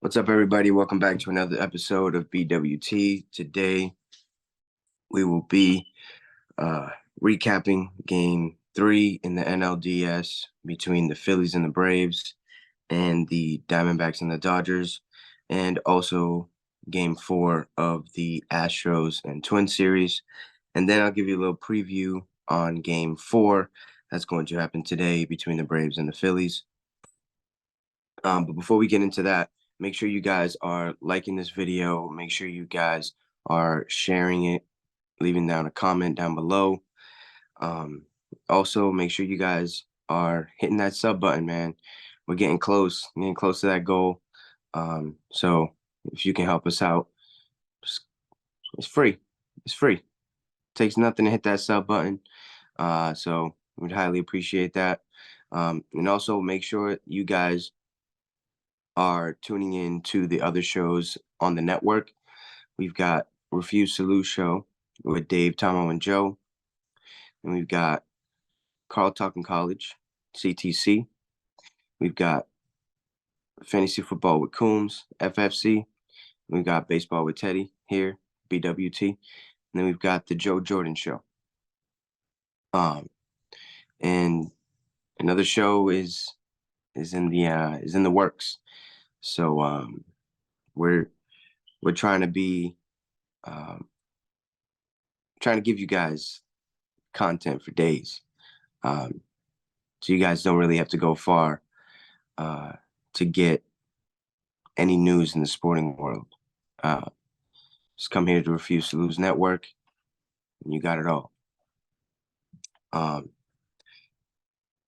What's up, everybody? Welcome back to another episode of BWT. Today, we will be uh, recapping Game 3 in the NLDS between the Phillies and the Braves and the Diamondbacks and the Dodgers, and also Game 4 of the Astros and Twins series. And then I'll give you a little preview on Game 4 that's going to happen today between the Braves and the Phillies. But before we get into that, make sure you guys are liking this video. Make sure you guys are sharing it, leaving down a comment down below. Also, make sure you guys are hitting that sub button, man. We're getting close to that goal. So if you can help us out, it's free. It's free. It takes nothing to hit that sub button. So we'd highly appreciate that. And also make sure you guys are tuning in to the other shows on the network. We've got Refuse Salute Show with Dave, Tomo, and Joe. And we've got Carl Talking College, CTC. We've got Fantasy Football with Coombs, FFC. We've got Baseball with Teddy here, BWT. And then we've got the Joe Jordan Show. And another show is in the works. So we're trying to be trying to give you guys content for days. So you guys don't really have to go far to get any news in the sporting world. Just come here to Refuse to Lose Network, and you got it all.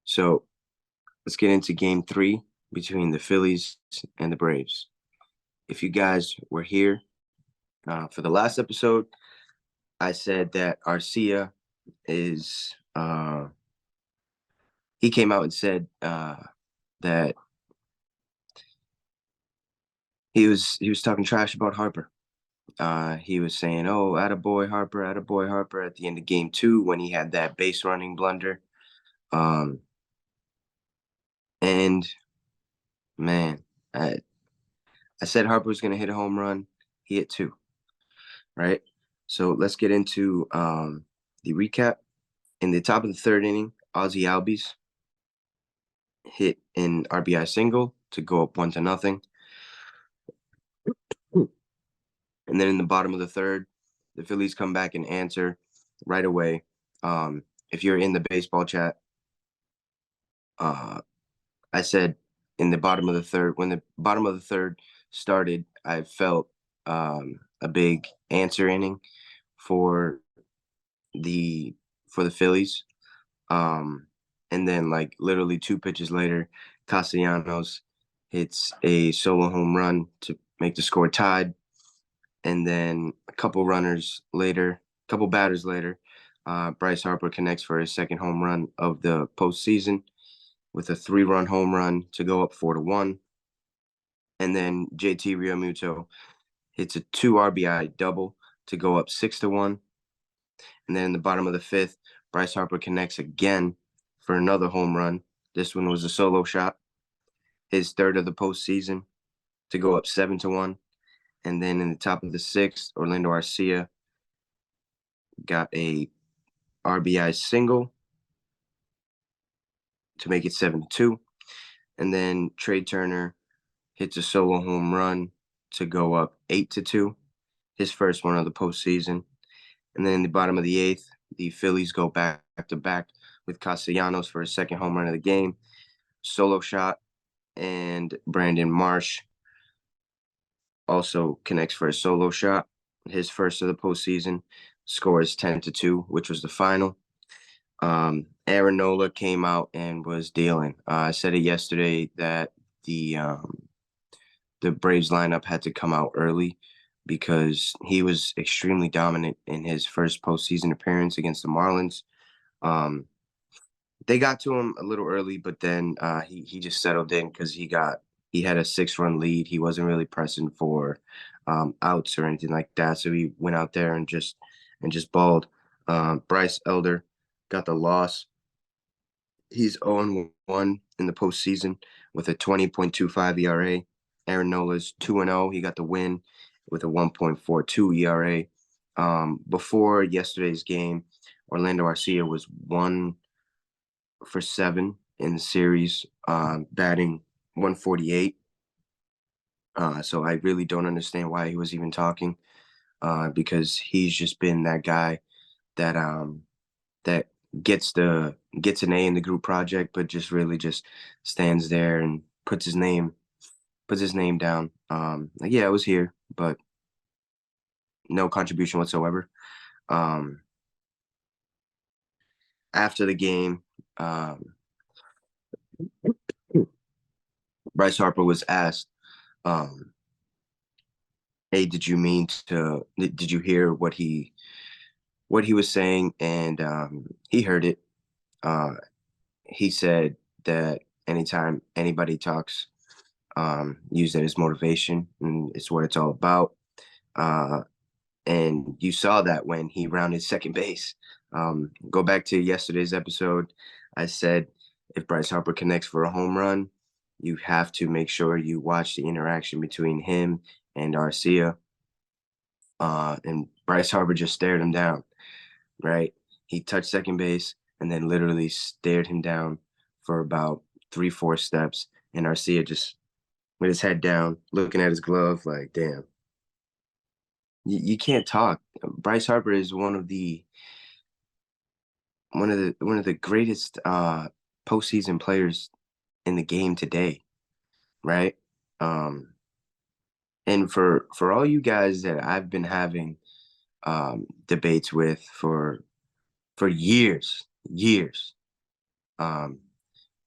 So let's get into Game 3 between the Phillies and the Braves. If you guys were here for the last episode, I said that Arcia is he came out and said that he was talking trash about Harper. He was saying, "Oh, attaboy Harper, attaboy Harper," at the end of Game 2 when he had that base running blunder. And man, I said Harper was going to hit a home run. He hit 2, right? So let's get into the recap. In the top of the 3rd inning, Ozzie Albies hit an RBI single to go up 1-0. And then in the bottom of the 3rd, the Phillies come back and answer right away. If you're in the baseball chat, I said in the bottom of the 3rd, when the bottom of the 3rd started, I felt a big answer inning for the Phillies. And then like literally 2 pitches later, Castellanos hits a solo home run to make the score tied. And then a couple batters later, Bryce Harper connects for his 2nd home run of the postseason with a 3-run home run to go up 4-1. And then JT Realmuto hits a 2 RBI double to go up 6-1. And then in the bottom of the 5th, Bryce Harper connects again for another home run. This one was a solo shot, his 3rd of the postseason, to go up 7-1. And then in the top of the 6th, Orlando Arcia got a RBI single to make it 7-2. And then Trey Turner hits a solo home run to go up 8-2, his first one of the postseason. And then in the bottom of the 8th, the Phillies go back to back with Castellanos for his 2nd home run of the game, solo shot, and Brandon Marsh also connects for a solo shot, his first of the postseason, scores 10-2, which was the final. Aaron Nola came out and was dealing. I said it yesterday that the Braves lineup had to come out early because he was extremely dominant in his first postseason appearance against the Marlins. They got to him a little early, but then he just settled in because he had a 6-run lead. He wasn't really pressing for outs or anything like that, so he went out there and just balled. Bryce Elder got the loss. He's 0-1 in the postseason with a 20.25 ERA. Aaron Nola's 2-0. He got the win with a 1.42 ERA. Before yesterday's game, Orlando Arcia was 1 for 7 in the series, batting 148. So I really don't understand why he was even talking, because he's just been that guy that that gets an A in the group project, but just really just stands there and puts his name down. Like, yeah, I was here, but no contribution whatsoever. Um, After the game, um, Bryce Harper was asked, um, "Hey, Did you hear what he was saying?" And he heard it. Uh, he said that anytime anybody talks, use that as motivation, and it's what it's all about. Uh, and you saw that when he rounded second base. Go back to yesterday's episode. I said if Bryce Harper connects for a home run, you have to make sure you watch the interaction between him and Arcia. And Bryce Harper just stared him down, right? He touched second base and then literally stared him down for about 3, 4 steps. And Arcia just with his head down, looking at his glove, like, damn, you can't talk. Bryce Harper is one of the greatest postseason players in the game today, right? Um, and for all you guys that I've been having debates with for years, um,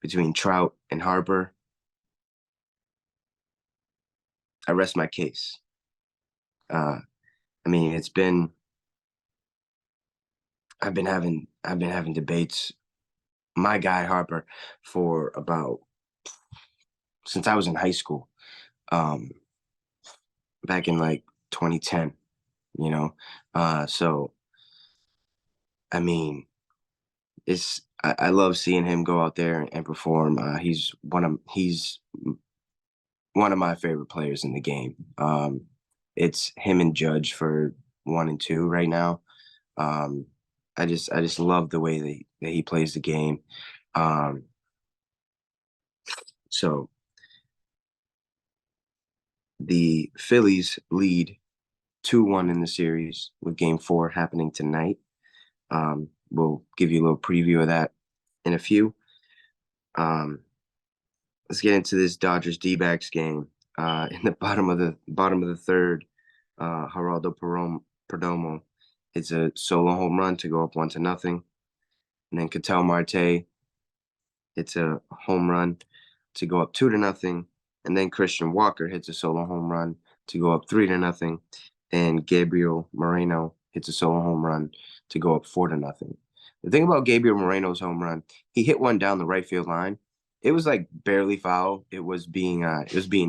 between Trout and Harper, I rest my case. Uh, I mean, I've been having debates, my guy Harper, for about since I was in high school, um, back in like 2010. You know, so I mean, I love seeing him go out there and perform. He's one of my favorite players in the game. It's him and Judge for 1 and 2 right now. Um, I just love the way that he plays the game. Um, so the Phillies lead 2-1 in the series with Game 4 happening tonight. We'll give you a little preview of that in a few. Um, let's get into this Dodgers D-backs game. In the bottom of the third, Geraldo Perdomo hits a solo home run to go up 1-0, and then Ketel Marte hits a home run to go up 2-0, and then Christian Walker hits a solo home run to go up 3-0, and Gabriel Moreno hits a solo home run to go up 4-0. The thing about Gabriel Moreno's home run, he hit one down the right field line. It was like barely foul. It was being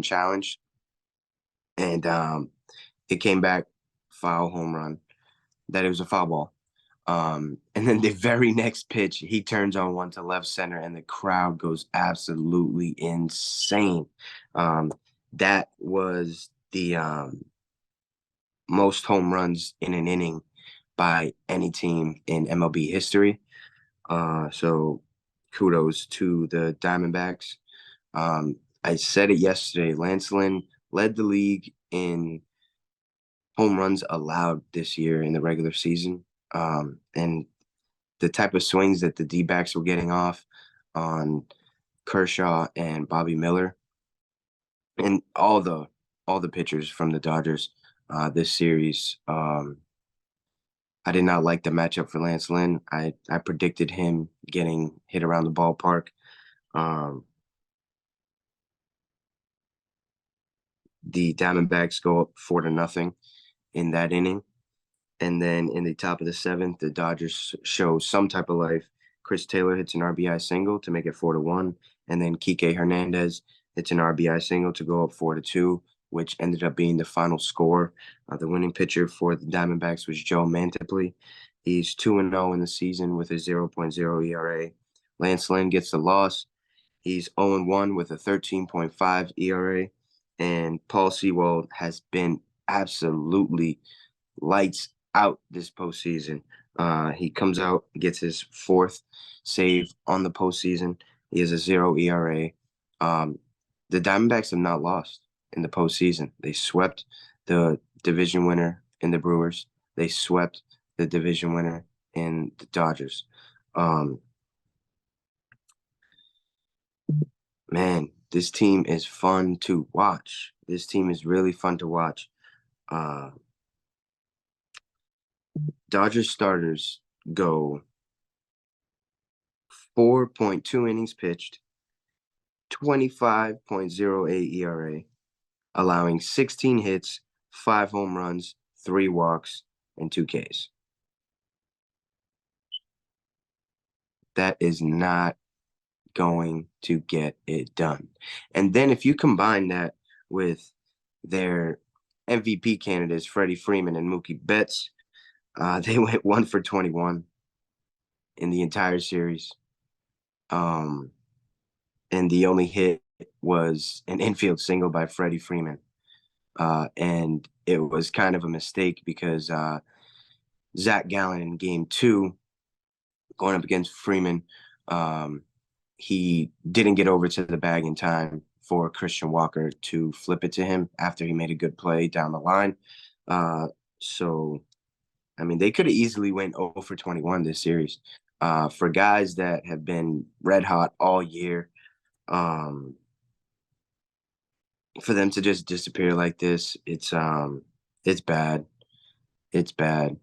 challenged, and it came back foul home run. That it was a foul ball. And then the very next pitch, he turns on one to left center, and the crowd goes absolutely insane. That was the most home runs in an inning by any team in MLB history. So kudos to the Diamondbacks. I said it yesterday. Lance Lynn led the league in home runs allowed this year in the regular season. And the type of swings that the D-backs were getting off on Kershaw and Bobby Miller and all the pitchers from the Dodgers this series. I did not like the matchup for Lance Lynn. I predicted him getting hit around the ballpark. Um, the Diamondbacks go up 4-0 in that inning. And then in the top of the seventh, the Dodgers show some type of life. Chris Taylor hits an RBI single to make it 4-1. And then Kike Hernandez hits an RBI single to go up 4-2, which ended up being the final score. The winning pitcher for the Diamondbacks was Joe Mantiply. He's 2-0 in the season with a 0.0 ERA. Lance Lynn gets the loss. He's 0-1 with a 13.5 ERA. and Paul Sewald has been absolutely lights out this postseason. He comes out, gets his fourth save on the postseason. He has a 0 ERA. Um, the Diamondbacks have not lost in the postseason. They swept the division winner in the Brewers. They swept the division winner in the Dodgers. Um, man, this team is fun to watch. This team is really fun to watch. Uh, Dodgers starters go 4.2 innings pitched, 25.08 ERA, allowing 16 hits, 5 home runs, 3 walks, and 2 Ks. That is not going to get it done. And then if you combine that with their MVP candidates, Freddie Freeman and Mookie Betts, they went 1 for 21 in the entire series. And the only hit was an infield single by Freddie Freeman. And it was kind of a mistake because Zach Gallen in game 2, going up against Freeman, he didn't get over to the bag in time for Christian Walker to flip it to him after he made a good play down the line. So, I mean, they could have easily went 0 for 21 this series. For guys that have been red hot all year, for them to just disappear like this, it's bad. It's bad.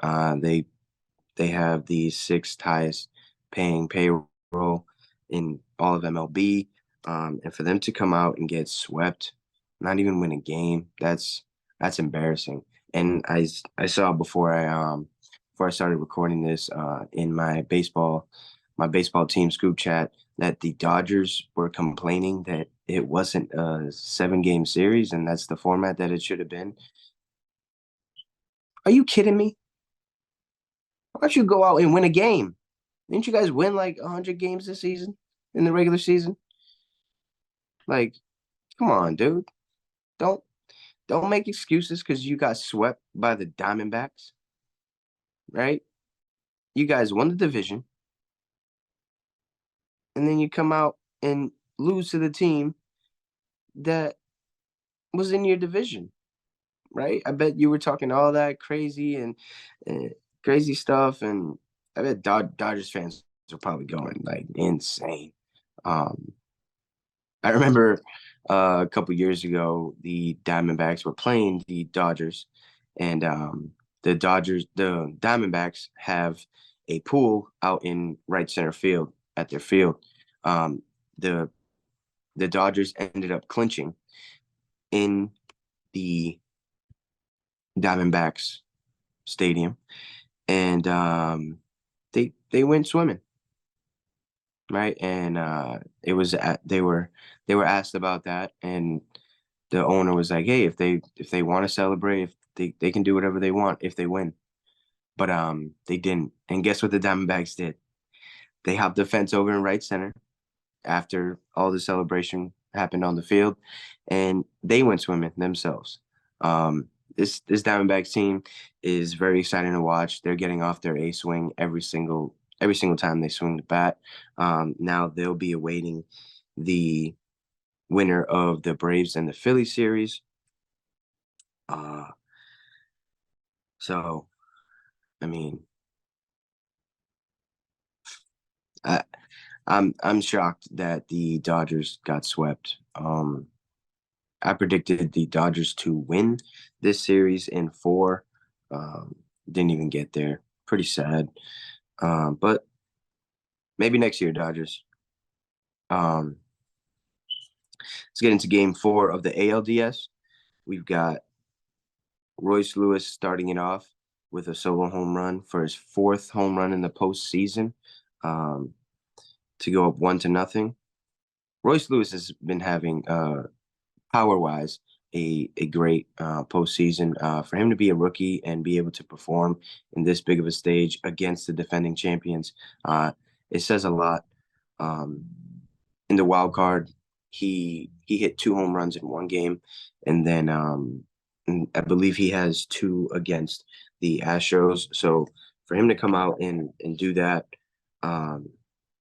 They have the 6th highest paying payroll in all of MLB. And for them to come out and get swept, not even win a game, that's embarrassing. And I saw before I started recording this in my baseball team scoop chat that the Dodgers were complaining that it wasn't a 7-game series and that's the format that it should have been. Are you kidding me? Why don't you go out and win a game? Didn't you guys win like 100 games this season in the regular season? Like, come on, dude. Don't don't make excuses because you got swept by the Diamondbacks, right? You guys won the division, and then you come out and lose to the team that was in your division, right? I bet you were talking all that crazy and crazy stuff, and I bet Dodgers fans are probably going like insane. Um, I remember a couple years ago, the Diamondbacks were playing the Dodgers, and the Diamondbacks have a pool out in right center field at their field. Um, the the Dodgers ended up clinching in the Diamondbacks stadium, and they went swimming, right? And they were asked about that, and the owner was like, "Hey, if they want to celebrate, if they can do whatever they want if they win." But they didn't. And guess what the Diamondbacks did? They hopped the fence over in right center after all the celebration happened on the field, and they went swimming themselves. This Diamondbacks team is very exciting to watch. They're getting off their A swing every single time they swing the bat. Now they'll be awaiting the winner of the Braves and the Philly series. Uh, so I mean, I, I'm shocked that the Dodgers got swept. I predicted the Dodgers to win this series in 4. Didn't even get there. Pretty sad. But maybe next year, Dodgers. Um, let's get into Game 4 of the ALDS. We've got Royce Lewis starting it off with a solo home run for his 4th home run in the postseason, to go up 1-0. Royce Lewis has been having power wise a great postseason. For him to be a rookie and be able to perform in this big of a stage against the defending champions, it says a lot. In the wild card, he hit 2 home runs in one game, and then and I believe he has two against the Astros. So for him to come out and do that, um,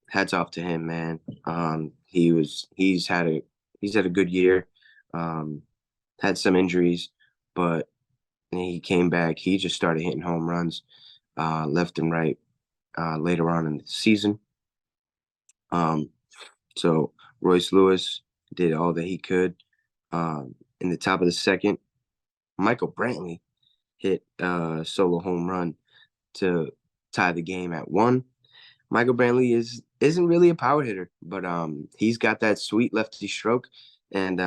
hats off to him, man. He's had a good year. Um, had some injuries, but he came back. He just started hitting home runs left and right later on in the season. Um, so Royce Lewis did all that he could. In the top of the second, Michael Brantley hit a solo home run to tie the game at 1. Michael Brantley isn't really a power hitter, but he's got that sweet lefty stroke, and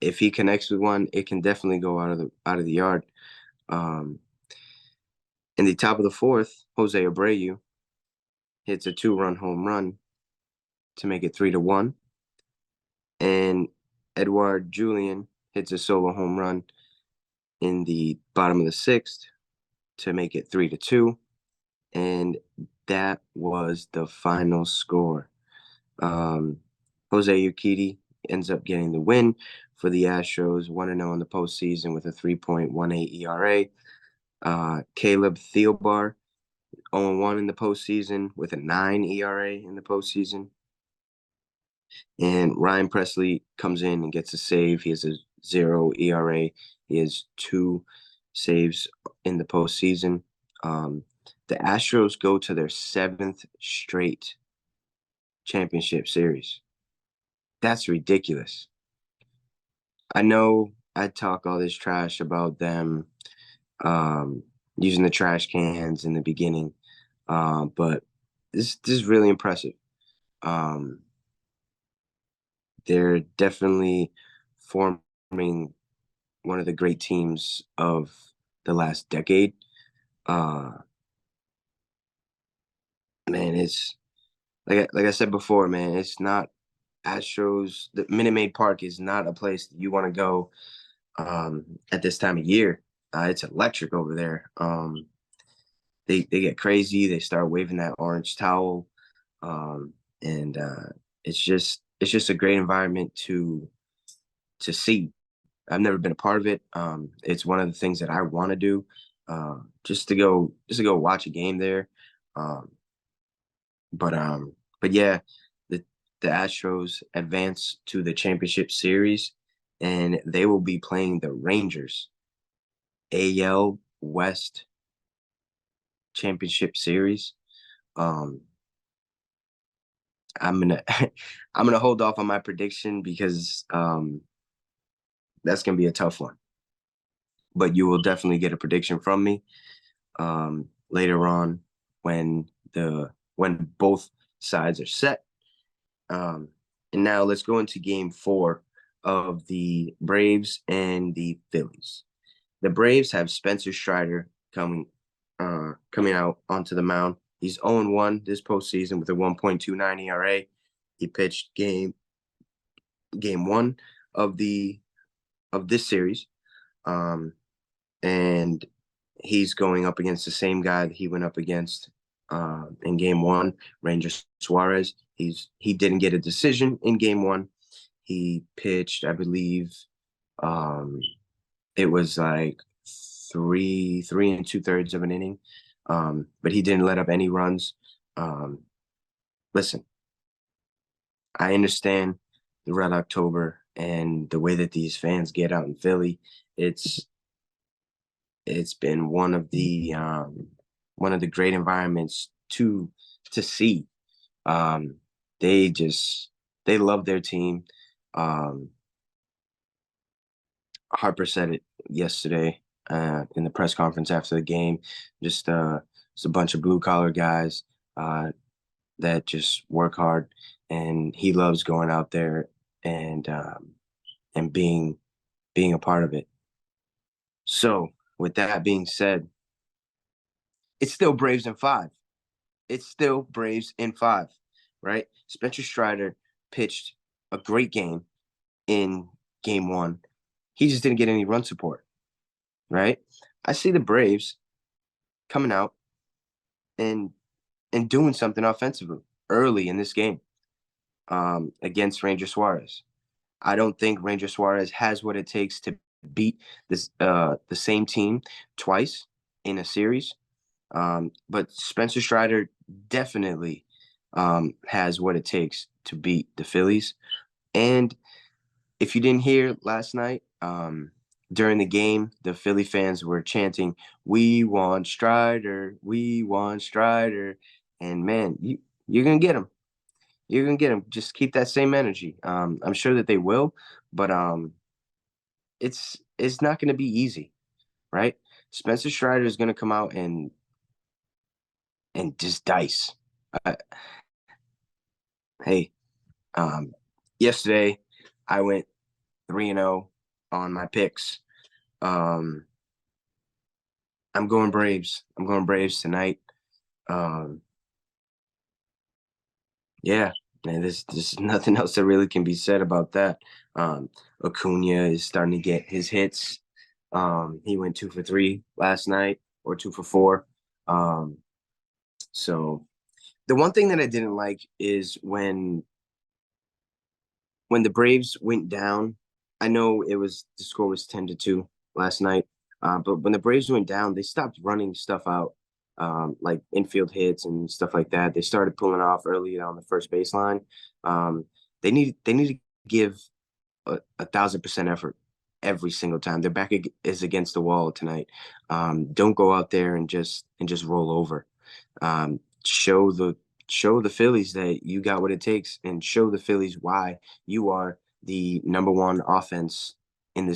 if he connects with one, it can definitely go out of the yard. Um, in the top of the fourth, Jose Abreu hits a 2-run home run to make it 3-1, and Edouard Julien hits a solo home run in the bottom of the sixth to make it 3-2, and that was the final score. Jose Urquidy ends up getting the win for the Astros, 1-0 in the postseason with a 3.18 ERA. Caleb Thielbar, 0-1 in the postseason with a 9 ERA in the postseason. And Ryan Presley comes in and gets a save. He has a 0 ERA. He has 2 saves in the postseason. The Astros go to their 7th straight championship series. That's ridiculous. I know I talk all this trash about them using the trash cans in the beginning, but this is really impressive. Um, they're definitely forming one of the great teams of the last decade. Uh, man, it's like I said before, man. It's not Astros. The Minute Maid Park is not a place that you want to go at this time of year. It's electric over there. They get crazy. They start waving that orange towel, um, and it's just a great environment to see. I've never been a part of it. It's one of the things that I want to do, just to go watch a game there. Um, but um, but yeah, the the Astros advance to the championship series, and they will be playing the Rangers, AL West championship series. Um, I'm gonna I'm gonna hold off on my prediction because that's gonna be a tough one. But you will definitely get a prediction from me later on when both sides are set. Um, and now let's go into game 4 of the Braves and the Phillies. The Braves have Spencer Strider coming out onto the mound. He's 0-1 this postseason with a 1.29 ERA. He pitched game 1 of this series. And he's going up against the same guy that he went up against in game 1, Ranger Suarez. He didn't get a decision in game 1. He pitched, I believe, it was like three and 2/3 of an inning, but he didn't let up any runs. Listen, I understand the Red October and the way that these fans get out in Philly. It's been one of the great environments to see. Um, they just they love their team. Um, Harper said it yesterday in the press conference after the game. Just a bunch of blue collar guys that just work hard, and he loves going out there and being a part of it. So, with that being said, it's still Braves in 5. It's still Braves in 5, right? Spencer Strider pitched a great game in game 1. He just didn't get any run support, right? I see the Braves coming out and doing something offensively early in this game. against Ranger Suarez. I don't think Ranger Suarez has what it takes to beat the same team twice in a series. But Spencer Strider definitely has what it takes to beat the Phillies. And if you didn't hear last night, during the game, the Philly fans were chanting, "We want Strider, we want Strider," and man, you're gonna get him. You're gonna get him. Just keep that same energy. I'm sure that they will, but it's not gonna be easy, right? Spencer Strider is gonna come out and just dice. Uh, hey, um, yesterday I went 3-0 on my picks. Um, I'm going Braves. I'm going Braves tonight. Um, yeah, man, there's nothing else that really can be said about that. Um, Acuna is starting to get his hits. He went 2 for 3 last night, or 2 for 4. Um, so the one thing that I didn't like is when the Braves went down. I know the score was 10-2 last night, but when the Braves went down, they stopped running stuff out, like infield hits and stuff like that. They started pulling off early on the first baseline. Um, they need to give 1,000% effort every single time. Their back is against the wall tonight. Don't go out there and just roll over. Um, show the Phillies that you got what it takes, and show the Phillies why you are the number one offense in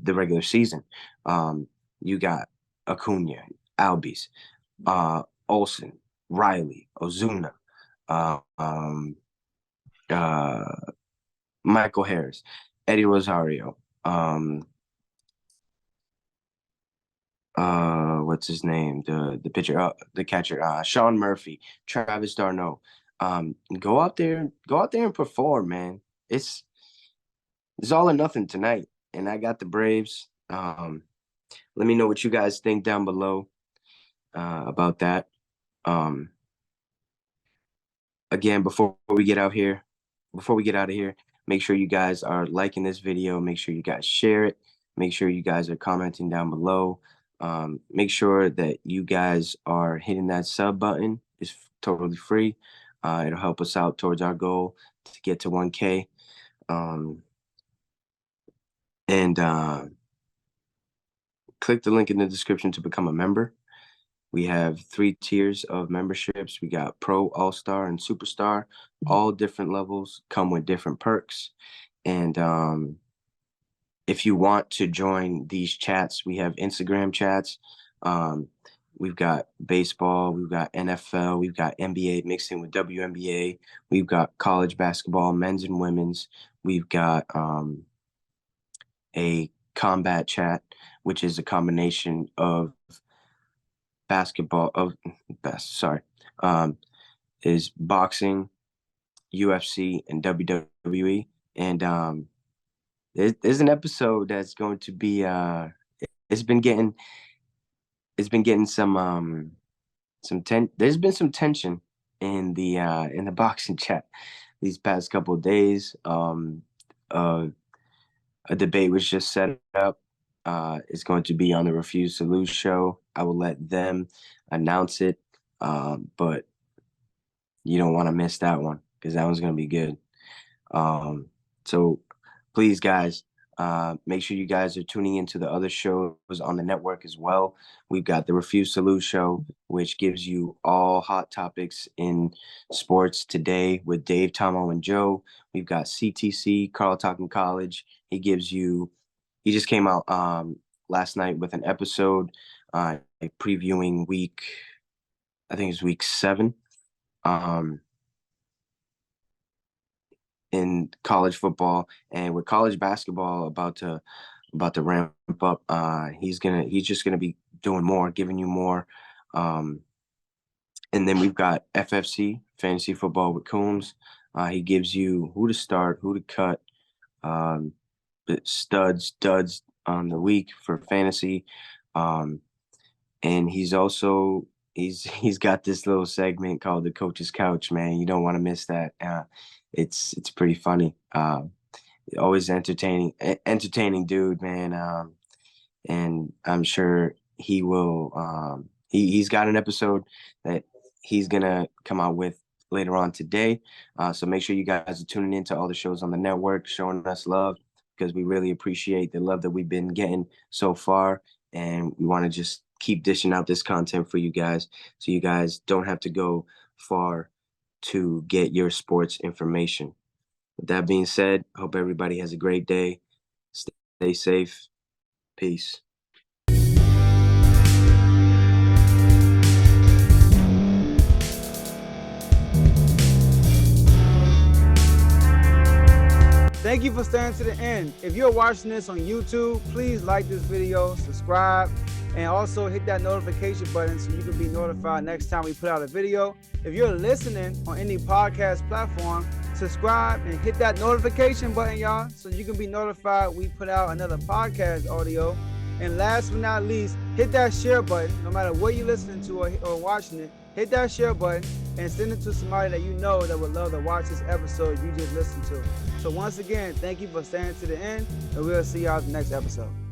the regular season. You got Acuna, Albies, Olson, Riley, Ozuna, uh, um, uh, Michael Harris, Eddie Rosario, what's his name? The pitcher, the catcher, Sean Murphy, Travis Darno. Go out there and perform, man. It's all or nothing tonight, and I got the Braves. Let me know what you guys think down below about that. Um, again, before we get out of here, make sure you guys are liking this video. Make sure you guys share it. Make sure you guys are commenting down below. Make sure that you guys are hitting that sub button. It's totally free. It'll help us out towards our goal to get to 1K. Um, and click the link in the description to become a member. We have 3 tiers of memberships. We got Pro, All-Star, and Superstar. All different levels come with different perks. And if you want to join these chats, we have Instagram chats. Um, we've got baseball, we've got NFL, we've got NBA mixed in with WNBA. We've got college basketball, men's and women's. We've got a combat chat, which is a combination of basketball of best sorry is boxing, UFC, and WWE. And there's an episode that's going to be it's been getting it's been getting there's been some tension in the boxing chat these past couple of days. Uh a debate was just set up. It's going to be on the Refuse to Lose show. I will let them announce it. But you don't want to miss that one because that one's going to be good. So please, guys, make sure you guys are tuning into the other shows on the network as well. We've got the Refuse to Lose show, which gives you all hot topics in sports today with Dave, Tomo, and Joe. We've got CTC, Carl Talking College. He just came out last night with an episode previewing I think it's week 7. In college football, and with college basketball about to ramp up, he's just gonna be doing more, giving you more. Um, and then we've got FFC, fantasy football with Coombs. He gives you who to start, who to cut, um, studs, duds on the week for fantasy. And he's also he's got this little segment called the Coach's Couch, man. You don't want to miss that. It's pretty funny. Always entertaining dude, man. And I'm sure he will. He's got an episode that he's gonna come out with later on today. So make sure you guys are tuning into all the shows on the network, showing us love because we really appreciate the love that we've been getting so far, and we want to just keep dishing out this content for you guys, so you guys don't have to go far to get your sports information. With that being said, I hope everybody has a great day. Stay safe. Peace. Thank you for staying to the end. If you're watching this on YouTube, please like this video, subscribe, and also hit that notification button so you can be notified next time we put out a video. If you're listening on any podcast platform, subscribe and hit that notification button, y'all, so you can be notified we put out another podcast audio. And last but not least, hit that share button. No matter what you're listening to or watching it, hit that share button and send it to somebody that you know that would love to watch this episode you just listened to. So once again, thank you for staying to the end, and we'll see y'all in the next episode.